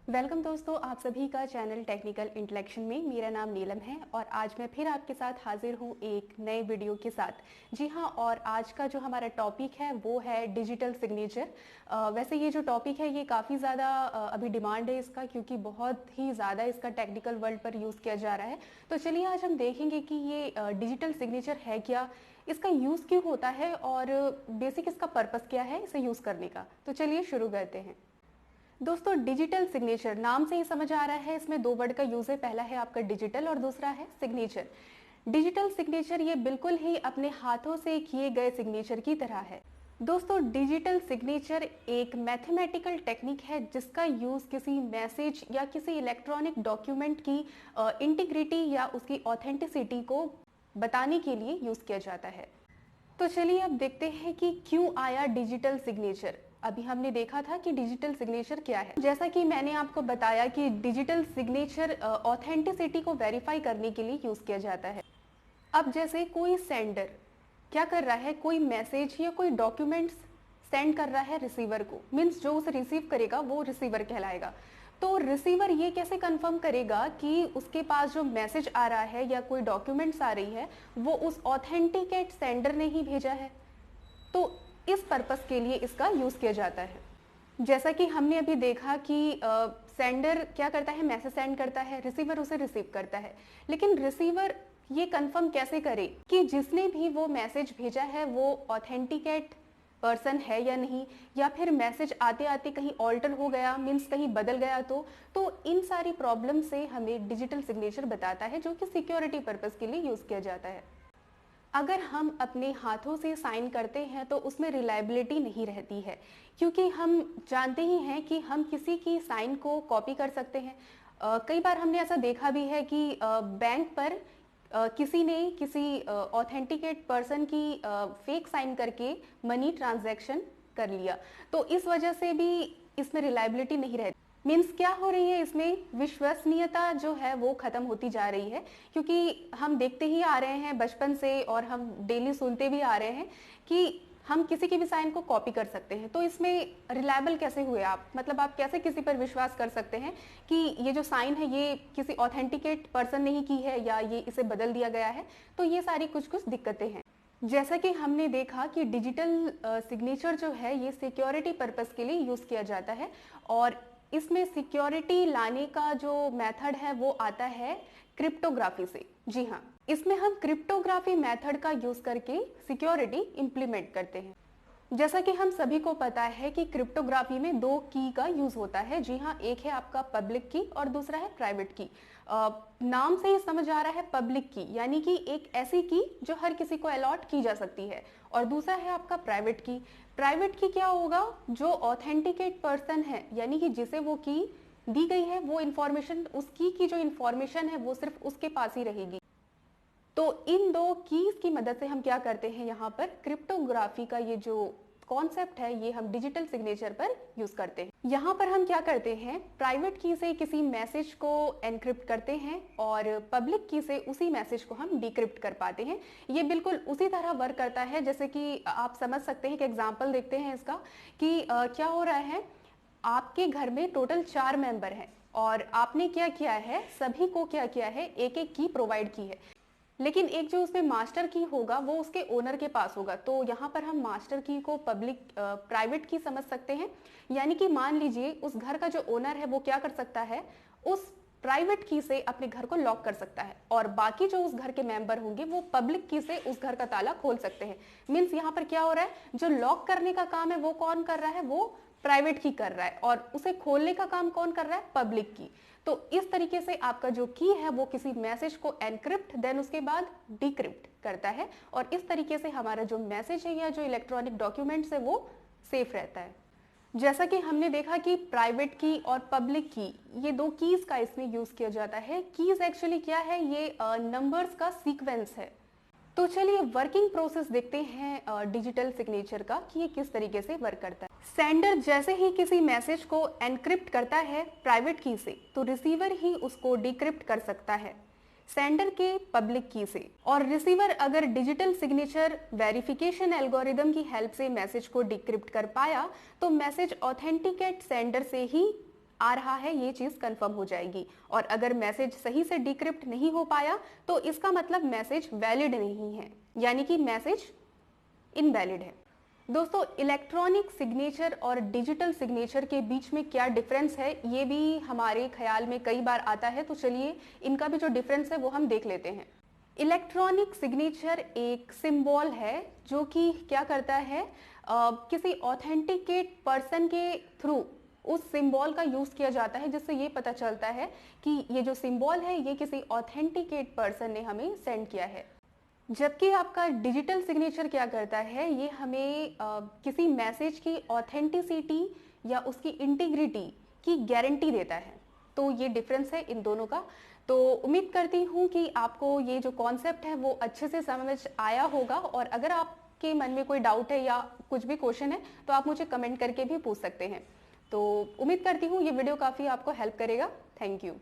Welcome दोस्तों, आप सभी का चैनल टेक्निकल इंटेलेक्शन में। मेरा नाम नीलम है और आज मैं फिर आपके साथ हाजिर हूँ एक नए वीडियो के साथ। जी हाँ, और आज का जो हमारा टॉपिक है वो है डिजिटल सिग्नेचर। वैसे ये जो टॉपिक है ये काफ़ी ज़्यादा अभी डिमांड है इसका, क्योंकि बहुत ही ज़्यादा इसका टेक्निकल वर्ल्ड पर यूज़ किया जा रहा है। तो चलिए आज हम देखेंगे कि ये डिजिटल सिग्नेचर है क्या, इसका यूज़ क्यों होता है और बेसिक इसका पर्पज़ क्या है इसे यूज़ करने का। तो चलिए शुरू करते हैं। दोस्तों, डिजिटल सिग्नेचर नाम से ही समझ आ रहा है, इसमें दो वर्ड का यूज है। पहला है आपका डिजिटल और दूसरा है सिग्नेचर। डिजिटल सिग्नेचर ये बिल्कुल ही अपने हाथों से किए गए सिग्नेचर की तरह है। दोस्तों, डिजिटल सिग्नेचर एक मैथमेटिकल टेक्निक है जिसका यूज किसी मैसेज या किसी इलेक्ट्रॉनिक डॉक्यूमेंट की इंटीग्रिटी या उसकी ऑथेंटिसिटी को बताने के लिए यूज किया जाता है। तो चलिए अब देखते हैं कि क्यों आया डिजिटल सिग्नेचर। अभी हमने देखा था कि डिजिटल सिग्नेचर क्या है। जैसा कि मैंने आपको बताया कि डिजिटल सिग्नेचर ऑथेंटिसिटी को वेरीफाई करने के लिए यूज किया जाता है। अब जैसे कोई सेंडर क्या कर रहा है, कोई मैसेज या कोई डॉक्यूमेंट्स सेंड कर रहा है रिसीवर को, मीन्स जो उसे रिसीव करेगा वो रिसीवर कहलाएगा। तो रिसीवर ये कैसे कंफर्म करेगा कि उसके पास जो मैसेज आ रहा है या कोई डॉक्यूमेंट्स आ रही है वो उस ऑथेंटिकेट सेंडर ने ही भेजा है। तो इस पर्पस के लिए इसका यूज किया जाता है। जैसा कि हमने अभी देखा कि सेंडर क्या करता है, मैसेज सेंड करता है, रिसीवर उसे रिसीव करता है। लेकिन रिसीवर ये कंफर्म कैसे करे कि जिसने भी वो मैसेज भेजा है वो ऑथेंटिकेट पर्सन है या नहीं, या फिर मैसेज आते आते कहीं ऑल्टर हो गया, मीन्स कहीं बदल गया। तो इन सारी प्रॉब्लम से हमें डिजिटल सिग्नेचर बताता है, जो कि सिक्योरिटी पर्पस के लिए यूज किया जाता है। अगर हम अपने हाथों से साइन करते हैं तो उसमें रिलायबिलिटी नहीं रहती है, क्योंकि हम जानते ही हैं कि हम किसी की साइन को कॉपी कर सकते हैं। कई बार हमने ऐसा देखा भी है कि बैंक पर किसी ने किसी ऑथेंटिकेट पर्सन की फेक साइन करके मनी ट्रांजैक्शन कर लिया। तो इस वजह से भी इसमें रिलायबिलिटी नहीं रहती। मीन्स क्या हो रही है, इसमें विश्वसनीयता जो है वो खत्म होती जा रही है, क्योंकि हम देखते ही आ रहे हैं बचपन से और हम डेली सुनते भी आ रहे हैं कि हम किसी की भी साइन को कॉपी कर सकते हैं। तो इसमें रिलायबल कैसे हुए आप, मतलब आप कैसे किसी पर विश्वास कर सकते हैं कि ये जो साइन है ये किसी ऑथेंटिकेट पर्सन ने ही की है या ये इसे बदल दिया गया है। तो ये सारी कुछ कुछ दिक्कतें हैं। जैसा कि हमने देखा कि डिजिटल सिग्नेचर जो है ये सिक्योरिटी पर्पस के लिए यूज किया जाता है, और इसमें सिक्योरिटी लाने का जो मेथड है वो आता है क्रिप्टोग्राफी से। जी हाँ, इसमें हम क्रिप्टोग्राफी मेथड का यूज करके सिक्योरिटी इंप्लीमेंट करते हैं। जैसा कि हम सभी को पता है कि क्रिप्टोग्राफी में दो की का यूज होता है। जी हाँ, एक है आपका पब्लिक की और दूसरा है प्राइवेट की। नाम से ही समझ आ रहा है पब्लिक की, यानी कि एक ऐसी की जो हर किसी को अलॉट की जा सकती है, और दूसरा है आपका प्राइवेट की। प्राइवेट की क्या होगा, जो ऑथेंटिकेट पर्सन है, यानी कि जिसे वो की दी गई है, वो इंफॉर्मेशन, उस की जो इंफॉर्मेशन है वो सिर्फ उसके पास ही रहेगी। तो इन दो कीज की मदद से हम क्या करते हैं, यहाँ पर क्रिप्टोग्राफी का ये जो कॉन्सेप्ट है ये हम डिजिटल सिग्नेचर पर यूज करते हैं। यहाँ पर हम क्या करते हैं, प्राइवेट की से किसी मैसेज को एनक्रिप्ट करते हैं और पब्लिक की से उसी मैसेज को हम डिक्रिप्ट कर पाते हैं। ये बिल्कुल उसी तरह वर्क करता है जैसे कि आप समझ सकते हैं कि एग्जाम्पल देखते हैं इसका कि क्या हो रहा है। आपके घर में टोटल 4 मेंबर हैं और आपने क्या किया है, सभी को क्या किया है, एक एक की प्रोवाइड की है। लेकिन एक जो उसमें मास्टर की होगा वो उसके ओनर के पास होगा। तो यहाँ पर हम मास्टर की को पब्लिक प्राइवेट की समझ सकते हैं। यानी कि मान लीजिए उस घर का जो ओनर है वो क्या कर सकता है, उस प्राइवेट की से अपने घर को लॉक कर सकता है, और बाकी जो उस घर के मेंबर होंगे वो पब्लिक की से उस घर का ताला खोल सकते हैं। मीन्स यहाँ पर क्या हो रहा है, जो लॉक करने का काम है वो कौन कर रहा है, वो प्राइवेट की कर रहा है, और उसे खोलने का काम कौन कर रहा है, पब्लिक की। तो इस तरीके से आपका जो की है वो किसी मैसेज को एनक्रिप्ट देन उसके बाद डिक्रिप्ट करता है, और इस तरीके से हमारा जो मैसेज है या जो इलेक्ट्रॉनिक डॉक्यूमेंट्स है वो सेफ रहता है। जैसा कि हमने देखा कि प्राइवेट की और पब्लिक की, ये दो कीज का इसमें यूज किया जाता है। कीज एक्चुअली क्या है, ये नंबर्स का सीक्वेंस है। तो चलिए वर्किंग प्रोसेस देखते हैं डिजिटल सिग्नेचर का कि ये किस तरीके से वर्क करता है। सेंडर जैसे ही किसी मैसेज को एनक्रिप्ट करता है प्राइवेट की से, तो रिसीवर ही उसको डिक्रिप्ट कर सकता है सेंडर के पब्लिक की से। और रिसीवर अगर डिजिटल सिग्नेचर वेरिफिकेशन एल्गोरिदम की हेल्प से मैसेज को डिक्रिप्ट कर पाया तो मैसेज ऑथेंटिकेट सेंडर से ही आ रहा है ये चीज़ कंफर्म हो जाएगी। और अगर मैसेज सही से डिक्रिप्ट नहीं हो पाया तो इसका मतलब मैसेज वैलिड नहीं है, यानी कि मैसेज इनवैलिड है। दोस्तों, इलेक्ट्रॉनिक सिग्नेचर और डिजिटल सिग्नेचर के बीच में क्या डिफरेंस है, ये भी हमारे ख्याल में कई बार आता है, तो चलिए इनका भी जो डिफरेंस है वो हम देख लेते हैं। इलेक्ट्रॉनिक सिग्नेचर एक सिंबल है जो कि क्या करता है, किसी ऑथेंटिकेट पर्सन के थ्रू उस सिंबल का यूज किया जाता है, जिससे ये पता चलता है कि ये जो सिंबल है ये किसी ऑथेंटिकेट पर्सन ने हमें सेंड किया है। जबकि आपका डिजिटल सिग्नेचर क्या करता है, ये हमें किसी मैसेज की ऑथेंटिसिटी या उसकी इंटीग्रिटी की गारंटी देता है। तो ये डिफरेंस है इन दोनों का। तो उम्मीद करती हूँ कि आपको ये जो कॉन्सेप्ट है वो अच्छे से समझ आया होगा, और अगर आपके मन में कोई डाउट है या कुछ भी क्वेश्चन है तो आप मुझे कमेंट करके भी पूछ सकते हैं। तो उम्मीद करती हूँ ये वीडियो काफ़ी आपको हेल्प करेगा। Thank you.